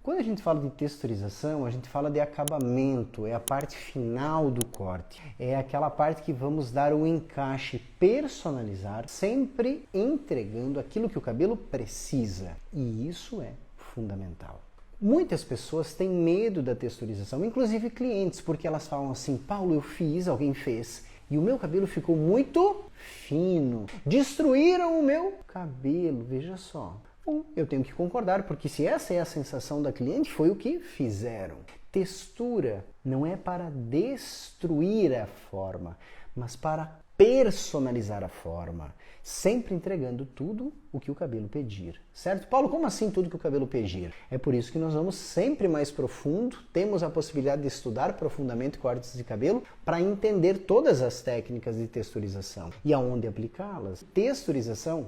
Quando a gente fala de texturização, a gente fala de acabamento, é a parte final do corte. É aquela parte que vamos dar o encaixe, personalizar, sempre entregando aquilo que o cabelo precisa. E isso é fundamental. Muitas pessoas têm medo da texturização, inclusive clientes, porque elas falam assim: Paulo, eu fiz, alguém fez, e o meu cabelo ficou muito fino. Destruíram o meu cabelo, veja só. Bom, eu tenho que concordar, porque se essa é a sensação da cliente, foi o que fizeram. Textura não é para destruir a forma, mas para personalizar a forma, sempre entregando tudo o que o cabelo pedir. Certo? Paulo, como assim tudo que o cabelo pedir? É por isso que nós vamos sempre mais profundo, temos a possibilidade de estudar profundamente cortes de cabelo para entender todas as técnicas de texturização e aonde aplicá-las. Texturização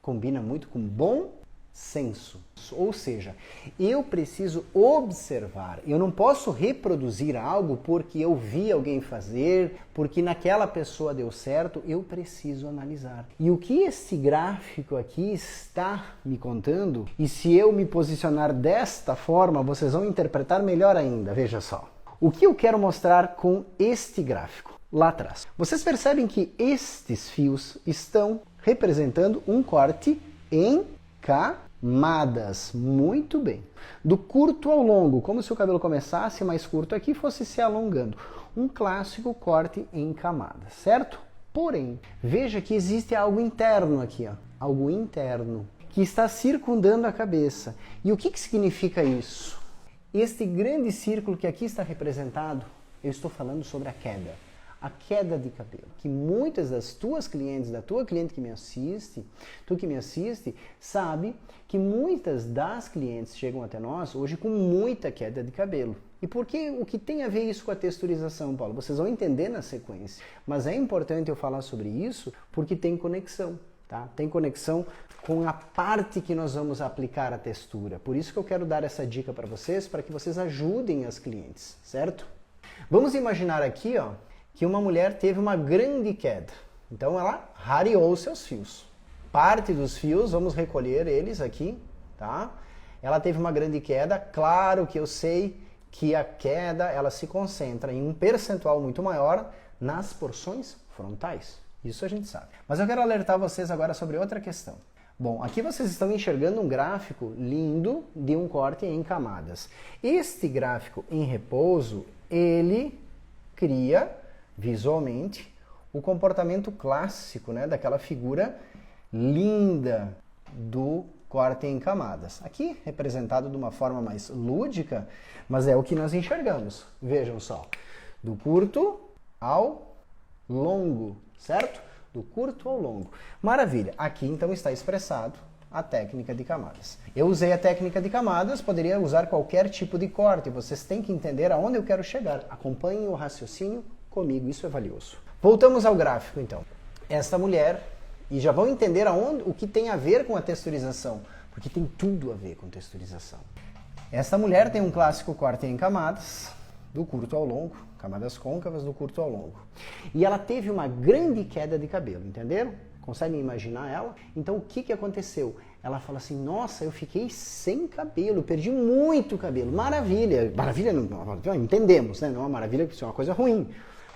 combina muito com bom senso, ou seja, eu preciso observar, eu não posso reproduzir algo porque eu vi alguém fazer, porque naquela pessoa deu certo, eu preciso analisar. E o que esse gráfico aqui está me contando, e se eu me posicionar desta forma, vocês vão interpretar melhor ainda, veja só. O que eu quero mostrar com este gráfico? Lá atrás. Vocês percebem que estes fios estão representando um corte em camadas. Muito bem. Do curto ao longo, como se o cabelo começasse mais curto aqui e fosse se alongando. Um clássico corte em camadas, certo? Porém, veja que existe algo interno aqui, ó. Algo interno que está circundando a cabeça. E o que significa isso? Este grande círculo que aqui está representado, eu estou falando sobre a queda. A queda de cabelo, que muitas das tuas clientes, da tua cliente que me assiste, tu que me assiste, sabe que muitas das clientes chegam até nós hoje com muita queda de cabelo. E por que, o que tem a ver isso com a texturização, Paulo? Vocês vão entender na sequência. Mas é importante eu falar sobre isso porque tem conexão, tá? Tem conexão com a parte que nós vamos aplicar a textura. Por isso que eu quero dar essa dica para vocês, para que vocês ajudem as clientes, certo? Vamos imaginar aqui, ó, que uma mulher teve uma grande queda. Então ela rareou seus fios. Parte dos fios, vamos recolher eles aqui, tá? Ela teve uma grande queda. Claro que eu sei que a queda, ela se concentra em um percentual muito maior nas porções frontais. Isso a gente sabe. Mas eu quero alertar vocês agora sobre outra questão. Bom, aqui vocês estão enxergando um gráfico lindo de um corte em camadas. Este gráfico em repouso, ele cria visualmente o comportamento clássico, né, daquela figura linda do corte em camadas. Aqui representado de uma forma mais lúdica, mas é o que nós enxergamos. Vejam só, do curto ao longo, certo? Do curto ao longo. Maravilha, aqui então está expressado a técnica de camadas. Eu usei a técnica de camadas, poderia usar qualquer tipo de corte, vocês têm que entender aonde eu quero chegar. Acompanhem o raciocínio comigo, isso é valioso. Voltamos ao gráfico então. Esta mulher, e já vão entender o que tem a ver com a texturização, porque tem tudo a ver com texturização. Esta mulher tem um clássico corte em camadas, do curto ao longo, camadas côncavas do curto ao longo. E ela teve uma grande queda de cabelo, entenderam? Conseguem imaginar ela? Então o que aconteceu? Ela fala assim: nossa, eu fiquei sem cabelo, perdi muito cabelo. Maravilha! Maravilha, não, entendemos, né? Não é uma maravilha, isso é uma coisa ruim.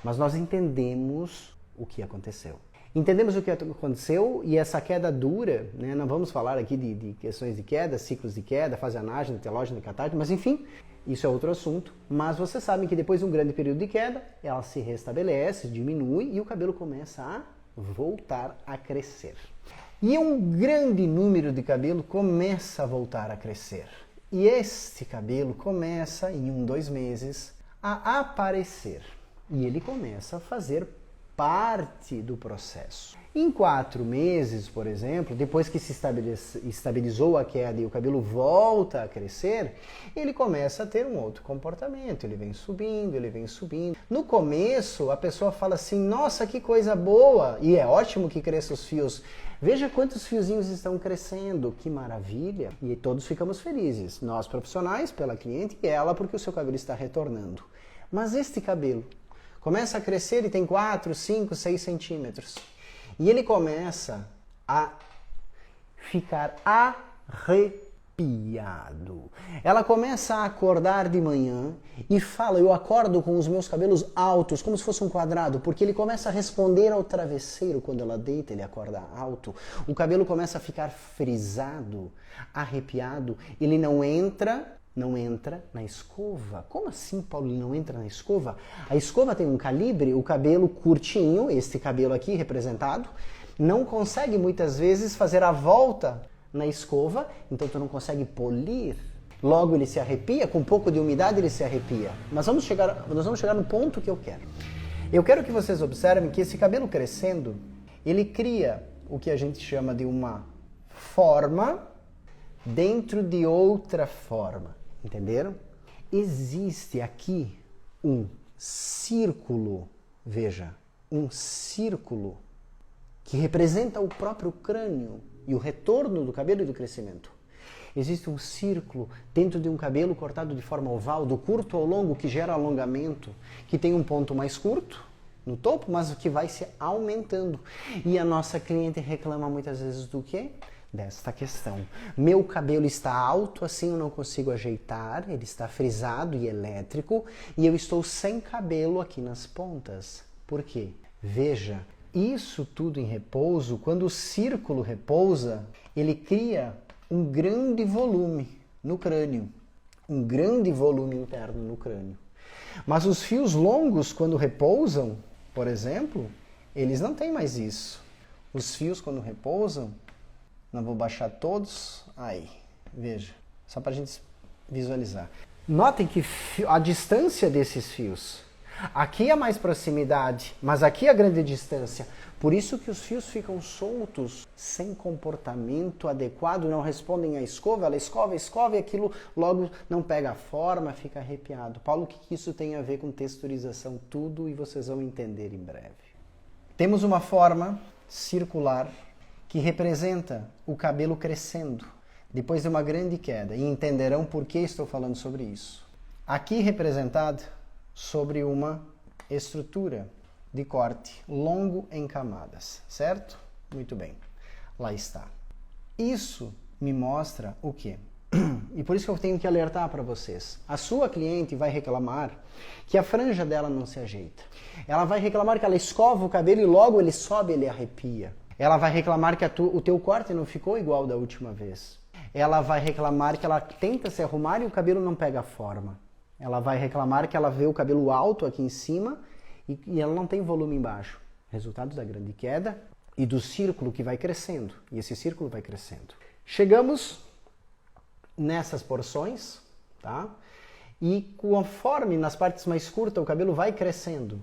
Mas nós entendemos o que aconteceu. Entendemos o que aconteceu e essa queda dura, né? Não vamos falar aqui de questões de queda, ciclos de queda, fase anágena, telógena, catágena, mas enfim, isso é outro assunto. Mas vocês sabem que depois de um grande período de queda, ela se restabelece, diminui e o cabelo começa a voltar a crescer. E um grande número de cabelo começa a voltar a crescer. E este cabelo começa, em 1, 2 meses, a aparecer. E ele começa a fazer parte do processo. Em 4 meses, por exemplo, depois que se estabilizou a queda e o cabelo volta a crescer, ele começa a ter um outro comportamento. Ele vem subindo, ele vem subindo. No começo, a pessoa fala assim: nossa, que coisa boa! E é ótimo que cresça os fios. Veja quantos fiozinhos estão crescendo, que maravilha! E todos ficamos felizes. Nós profissionais, pela cliente, e ela porque o seu cabelo está retornando. Mas este cabelo começa a crescer e tem 4, 5, 6 centímetros. E ele começa a ficar arrepiado. arrepiado. Ela começa a acordar de manhã e fala, eu acordo com os meus cabelos altos, como se fosse um quadrado, porque ele começa a responder ao travesseiro quando ela deita, ele acorda alto. O cabelo começa a ficar frisado, arrepiado, ele não entra na escova. Como assim, Paulo, ele não entra na escova? A escova tem um calibre, o cabelo curtinho, este cabelo aqui representado, não consegue muitas vezes fazer a volta na escova, então tu não consegue polir. Logo ele se arrepia, com um pouco de umidade ele se arrepia. Mas nós vamos chegar no ponto que eu quero. Eu quero que vocês observem que esse cabelo crescendo, ele cria o que a gente chama de uma forma dentro de outra forma. Entenderam? Existe aqui um círculo, veja, um círculo que representa o próprio crânio e o retorno do cabelo e do crescimento. Existe um círculo dentro de um cabelo cortado de forma oval, do curto ao longo, que gera alongamento, que tem um ponto mais curto no topo, mas que vai se aumentando. E a nossa cliente reclama muitas vezes do quê? Desta questão. Meu cabelo está alto, assim eu não consigo ajeitar, ele está frisado e elétrico, e eu estou sem cabelo aqui nas pontas. Por quê? Veja, isso tudo em repouso, quando o círculo repousa, ele cria um grande volume no crânio, um grande volume interno no crânio. Mas os fios longos, quando repousam, por exemplo, eles não têm mais isso. Os fios, quando repousam, não vou baixar todos, aí, veja, só para a gente visualizar. Notem que a distância desses fios, aqui é mais proximidade, mas aqui é a grande distância. Por isso que os fios ficam soltos, sem comportamento adequado, não respondem à escova, ela escova e aquilo logo não pega a forma, fica arrepiado. Paulo, o que isso tem a ver com texturização? Tudo, e vocês vão entender em breve. Temos uma forma circular que representa o cabelo crescendo depois de uma grande queda, e entenderão por que estou falando sobre isso. Aqui representado sobre uma estrutura de corte longo em camadas, certo? Muito bem, lá está. Isso me mostra o quê? E por isso que eu tenho que alertar para vocês. A sua cliente vai reclamar que a franja dela não se ajeita. Ela vai reclamar que ela escova o cabelo e logo ele sobe, ele arrepia. Ela vai reclamar que o teu corte não ficou igual da última vez. Ela vai reclamar que ela tenta se arrumar e o cabelo não pega forma. Ela vai reclamar que ela vê o cabelo alto aqui em cima e ela não tem volume embaixo. Resultado da grande queda e do círculo que vai crescendo. E esse círculo vai crescendo. Chegamos nessas porções, tá? E conforme nas partes mais curtas o cabelo vai crescendo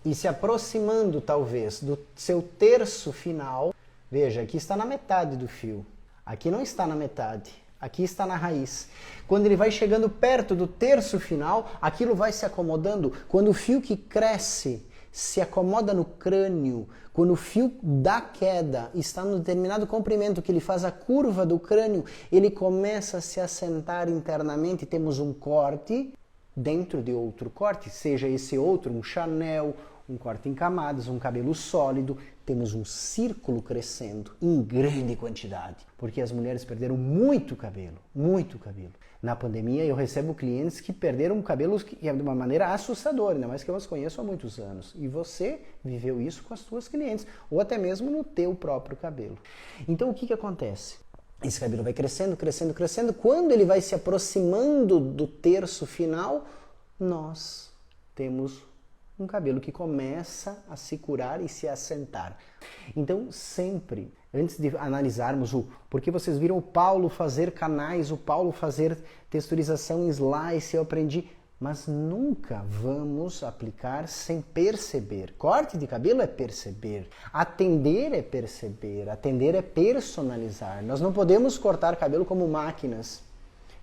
e se aproximando talvez do seu terço final, veja, aqui está na metade do fio, aqui não está na metade, aqui está na raiz. Quando ele vai chegando perto do terço final, aquilo vai se acomodando. Quando o fio que cresce se acomoda no crânio, quando o fio da queda está no determinado comprimento que ele faz a curva do crânio, ele começa a se assentar internamente, temos um corte dentro de outro corte, seja esse outro um Chanel, um corte em camadas, um cabelo sólido, temos um círculo crescendo em grande quantidade, porque as mulheres perderam muito cabelo, muito cabelo. Na pandemia eu recebo clientes que perderam cabelos de uma maneira assustadora, ainda mais que eu as conheço há muitos anos. E você viveu isso com as suas clientes, ou até mesmo no teu próprio cabelo. Então o que acontece? Esse cabelo vai crescendo, crescendo, crescendo. Quando ele vai se aproximando do terço final, nós temos um cabelo que começa a se curar e se assentar. Então, sempre, antes de analisarmos porque vocês viram o Paulo fazer canais, o Paulo fazer texturização em slice, eu aprendi, mas nunca vamos aplicar sem perceber. Corte de cabelo é perceber, atender é perceber, atender é personalizar. Nós não podemos cortar cabelo como máquinas.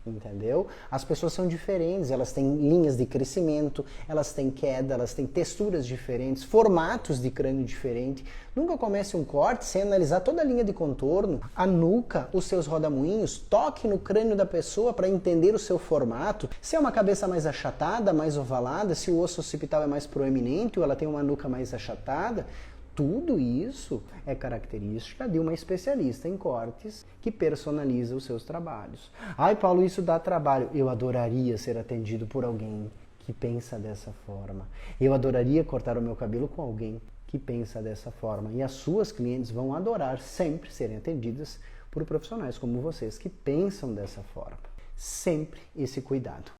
Entendeu? As pessoas são diferentes, elas têm linhas de crescimento, elas têm queda, elas têm texturas diferentes, formatos de crânio diferentes. Nunca comece um corte sem analisar toda a linha de contorno, a nuca, os seus rodamuinhos, toque no crânio da pessoa para entender o seu formato. Se é uma cabeça mais achatada, mais ovalada, se o osso occipital é mais proeminente ou ela tem uma nuca mais achatada, Tudo isso é característica de uma especialista em cortes que personaliza os seus trabalhos. Ai, Paulo, isso dá trabalho. Eu adoraria ser atendido por alguém que pensa dessa forma. Eu adoraria cortar o meu cabelo com alguém que pensa dessa forma. E as suas clientes vão adorar sempre serem atendidas por profissionais como vocês que pensam dessa forma. Sempre esse cuidado.